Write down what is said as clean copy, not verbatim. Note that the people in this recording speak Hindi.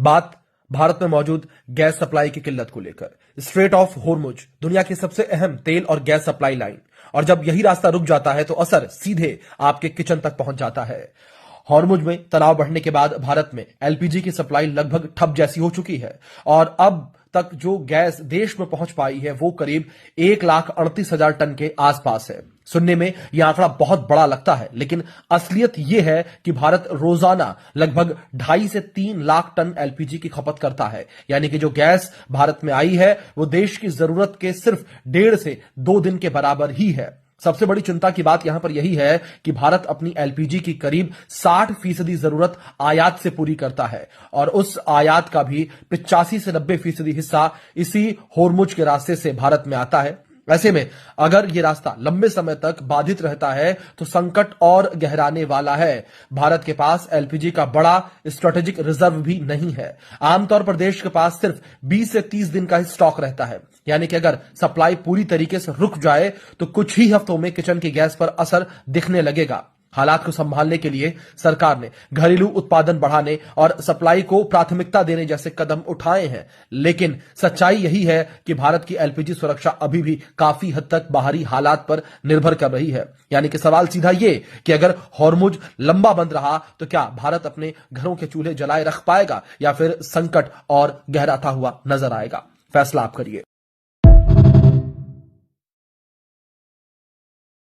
बात भारत में मौजूद गैस सप्लाई की किल्लत को लेकर। स्ट्रेट ऑफ होर्मुज दुनिया की सबसे अहम तेल और गैस सप्लाई लाइन, और जब यही रास्ता रुक जाता है तो असर सीधे आपके किचन तक पहुंच जाता है। हॉर्मुज में तनाव बढ़ने के बाद भारत में एलपीजी की सप्लाई लगभग ठप जैसी हो चुकी है और अब तक जो गैस देश में पहुंच पाई है वो करीब 1,38,000 टन के आसपास है। सुनने में यह आंकड़ा बहुत बड़ा लगता है, लेकिन असलियत यह है कि भारत रोजाना लगभग 2.5 से 3 लाख टन एलपीजी की खपत करता है। यानी कि जो गैस भारत में आई है वो देश की जरूरत के सिर्फ 1.5 से 2 दिन के बराबर ही है। सबसे बड़ी चिंता की बात यहां पर यही है कि भारत अपनी एलपीजी की करीब 60% जरूरत आयात से पूरी करता है और उस आयात का भी 85 से 90% हिस्सा इसी होर्मुज के रास्ते से भारत में आता है। ऐसे में अगर यह रास्ता लंबे समय तक बाधित रहता है तो संकट और गहराने वाला है। भारत के पास एलपीजी का बड़ा स्ट्रेटेजिक रिजर्व भी नहीं है। आमतौर पर देश के पास सिर्फ 20 से 30 दिन का ही स्टॉक रहता है। यानी कि अगर सप्लाई पूरी तरीके से रुक जाए तो कुछ ही हफ्तों में किचन की गैस पर असर दिखने लगेगा। हालात को संभालने के लिए सरकार ने घरेलू उत्पादन बढ़ाने और सप्लाई को प्राथमिकता देने जैसे कदम उठाए हैं, लेकिन सच्चाई यही है कि भारत की एलपीजी सुरक्षा अभी भी काफी हद तक बाहरी हालात पर निर्भर कर रही है। यानी कि सवाल सीधा ये कि अगर हॉर्मुज लंबा बंद रहा तो क्या भारत अपने घरों के चूल्हे जलाए रख पाएगा या फिर संकट और गहराता हुआ नजर आएगा? फैसला आप करिए।